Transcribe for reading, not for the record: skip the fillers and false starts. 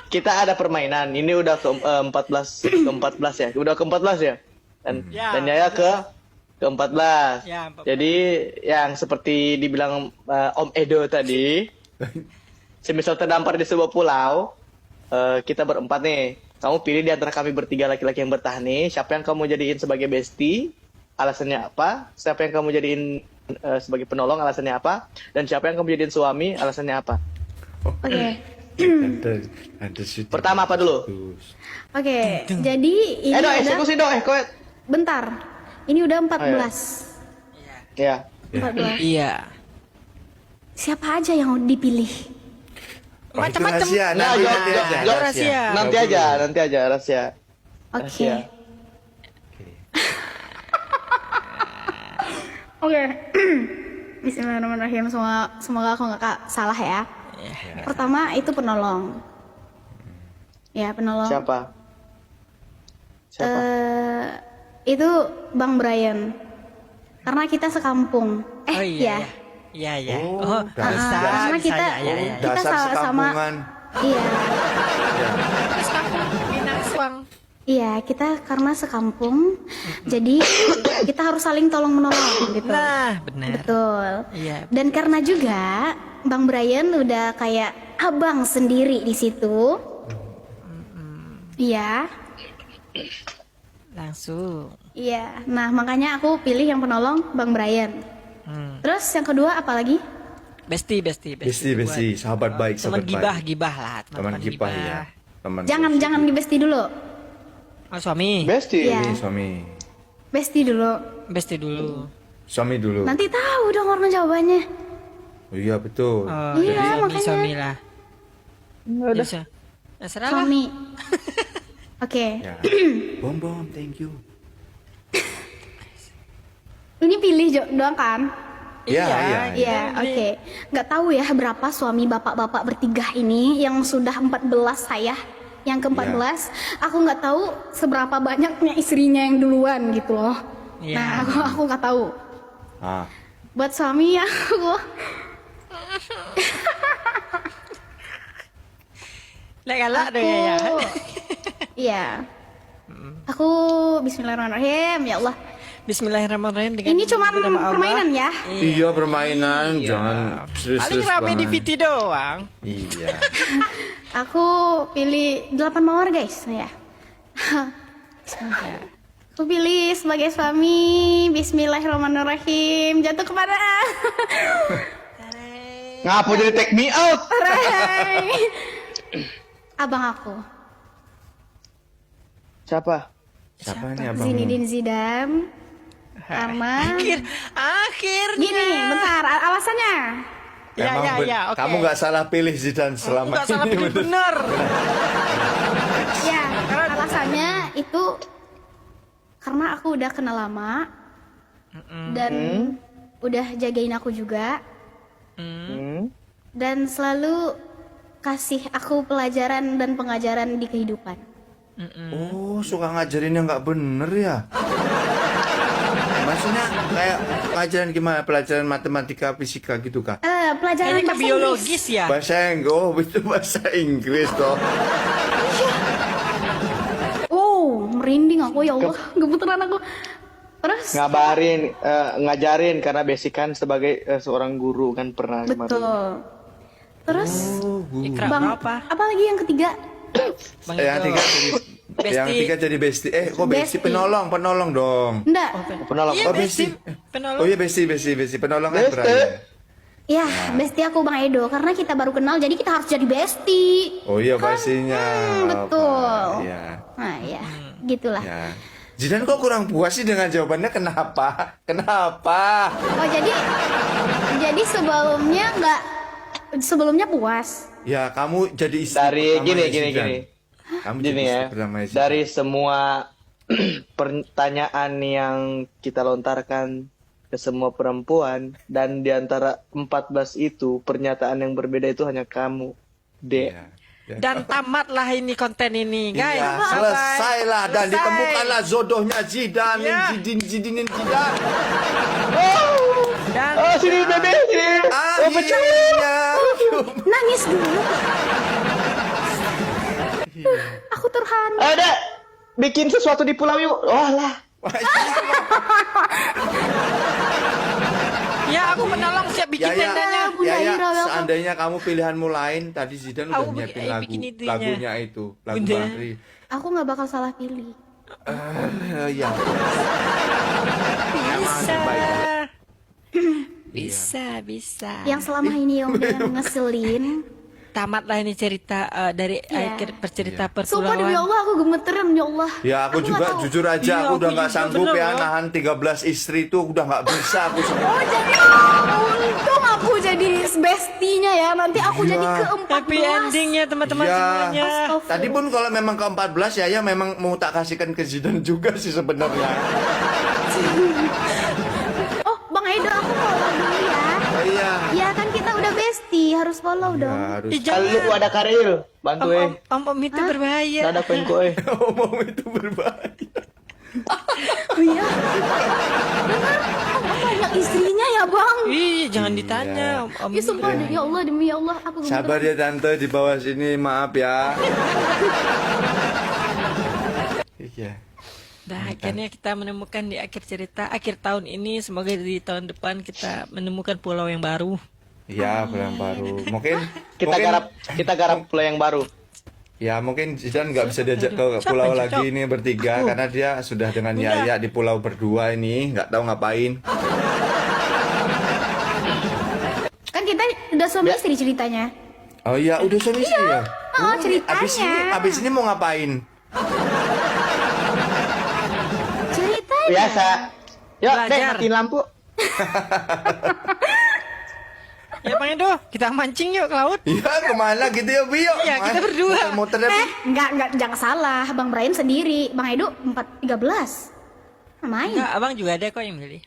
kita ada permainan. Ini udah ke-14 ya. Udah ke-14 ya. Dan Yaya ke-14. Ya, 14. Jadi yang seperti dibilang Om Edo tadi, semisal terdampar di sebuah pulau, kita berempat nih. Kamu pilih di antara kami bertiga laki-laki yang bertahan nih, siapa yang kamu jadiin sebagai bestie, alasannya apa? Siapa yang kamu jadiin sebagai penolong, alasannya apa? Dan siapa yang kamu jadiin suami, alasannya apa? Oke. Ada syuting. Pertama apa dulu? Oke, jadi ini Dong, udah eksekusi dong, kowe. bentar. Ini udah 14. Ya. 14. Iya. Siapa aja yang dipilih? Macam-macam. Rahasia, Nah, nanti jawab- aja. jawab- rahasia. Nanti aja rahasia. Oke. Rahasia. Oke. Bismillahirrahmanirrahim. Semoga aku nggak salah ya. Pertama itu penolong. Ya, penolong. Siapa? Itu Bang Brian. Karena kita sekampung. Oh iya. ya. Iya, iya. Oh, dasar. bisa, Karena bisa, kita ya, ya. kita Dasar sama sekampungan. iya. Minaswang. Iya, kita karena sekampung. Jadi kita harus saling tolong menolong gitu. Nah, benar. Betul. Iya. Dan karena juga Bang Brian udah kayak abang sendiri di situ. Iya. Langsung. Iya. Nah, makanya aku pilih yang penolong Bang Brian. Terus yang kedua apa lagi? Besti. Besti, sahabat baik, Teman sahabat baik. gibah lah. Teman gibah ya. Teman Jangan besti dulu. Oh, suami. Bestie. Iya. Suami. Besti dulu. Besti dulu. Suami dulu. Nanti tahu dong orang jawabannya. Oh, iya betul. Oh, Iya, jadi makanya. suami lah. Udah. Terserah lah. Suami. Oke. Ya. Bom, thank you. Ini pilih doang kan? Iya. Iya, oke. Nggak tahu ya berapa suami bapak-bapak bertiga ini yang sudah 14 saya. Yang ke-14, aku nggak tahu seberapa banyaknya istrinya yang duluan gitu loh. Iya. Nah, aku nggak tahu. Ah. Buat suami aku Lek galak deh ya. Iya. Aku Bismillahirrahmanirrahim, ya Allah. Bismillahirrahmanirrahim dengan Ini cuma nama Allah. permainan ya. Iya permainan, jangan Paling serius-serius rame di banget. VT doang. Iya. Aku pilih 8 mawar guys, ya. Aku pilih sebagai suami. Bismillahirrahmanirrahim. Jatuh kepada Ngapa jadi take me out? Rey. Abang aku, Siapa? Siapa nih abang? Zinedine Zidane. Karena Akhirnya. gini, bentar, alasannya. Ya, oke. Kamu nggak salah pilih Zidane selama Enggak salah ini. pilih bener. Ya, alasannya itu karena aku udah kenal lama dan udah jagain aku juga dan selalu kasih aku pelajaran dan pengajaran di kehidupan. Oh, suka ngajarin yang nggak bener ya? Maksudnya kayak pelajaran gimana? Pelajaran matematika, fisika gitu kah? Pelajaran Kayaknya ke bahasa biologis ya. Bahasa Inggris, oh itu bahasa Inggris toh. Inggris. Oh, merinding aku ya Allah, gemeteran aku. Terus Ngajarin karena basic kan sebagai seorang guru kan pernah kemarin. betul. Terus Ikra Bang, apa? apa lagi yang ketiga? Bang Yang Ido. tiga jadi Besti. yang tiga jadi bestie. Kok bestie? Bestie. Penolong dong. Enggak. Penolong. Iya, Oh, besti. bestie. Penolong. Oh iya bestie. Penolong kan Bestie. Brian. Ya, bestie aku Bang Edo karena kita baru kenal jadi kita harus jadi bestie. Oh iya pastinya. betul. Iya. Nah, ya, gitulah. Ya. Zidane kok kurang puas sih dengan jawabannya, kenapa? Kenapa? Oh, jadi sebelumnya puas. Ya, kamu jadi istri Dari pertamanya gini. Zidane. Kamu Gini jadi ya. istri pertamanya Zidane. Dari semua pertanyaan yang kita lontarkan ke semua perempuan dan di antara 14 itu pernyataan yang berbeda itu hanya kamu, Dek. Iya. Ya. Dan tamatlah ini konten ini, guys. Iya, selesailah dan Selesai. ditemukanlah jodohnya Zidane, Ya. Zidane. Dan Sini bebe, sini. Akhirnya. Nangis dulu. Aku terharu. Ada bikin sesuatu di pulau yuk. Wah lah. Ya, aku menolong siap bikin Ya, tendanya. Bunda ya, Ira, welcome. seandainya kamu pilihanmu lain, tadi Zidan udah Aku nyiapin bikin itunya. lagunya itu, lagu Bunda. Bangkri. Aku nggak bakal salah pilih. Ya. Bisa. Iya. Bisa. Yang selama ini Om Dean ngeselin. Tamatlah ini cerita dari Iya. akhir bercerita Sumpah demi perpulauan. Allah aku gemeteran ya Allah. Ya aku nggak juga tahu. jujur aja Iya, aku udah aku nggak juga sanggup bener ya loh. nahan 13 istri itu udah nggak bisa aku Oh jadi untung aku jadi bestinya ya. Nanti aku Iya. jadi ke-14. Happy endingnya teman-teman Iya. semuanya. Astagfirullah. Tadi pun kalau memang ke-14 ya memang mau tak kasihkan ke Zidan juga sih sebenarnya. Oh Bang Edo aku follow dulu ya. Oh iya. Ya kan kita udah bestie, harus follow Ya, dong. harus. Ih, Kalau jangan. lu ada karil, bantu Om itu berbahaya. Dadah penko Omong itu berbahaya. Oh iya. Benar. Oh, banyak istrinya ya Bang. Ih, jangan ditanya. Om Ya sumpah ya Allah demi ya Allah aku gemeteran. Sabar ya tante di bawah sini, maaf ya. Iya. Nah, akhirnya kita menemukan di akhir cerita, akhir tahun ini, semoga di tahun depan kita menemukan pulau yang baru. Iya, yang baru. Mungkin kita garap pulau yang baru. ya mungkin Zidan nggak bisa diajak ke Siapa pulau yang lagi cocok? ini bertiga karena dia sudah dengan Yaya di pulau berdua ini nggak tahu ngapain. Kan kita udah suami istri ceritanya. Oh iya, udah suami istri ya. Oh, ceritanya. Abis ini mau ngapain? Ceritanya. Biasa. Yuk, Dek, Belajar. matiin lampu. Ya Bang Edo, kita mancing yuk ke laut. Iya, kemana gitu ya, Bio? Iya, kita berdua. Muter-muter ya, Bi. Enggak, jangan salah. Bang Brian sendiri. Bang Edo 13. Main. Enggak, abang juga ada kok yang milih.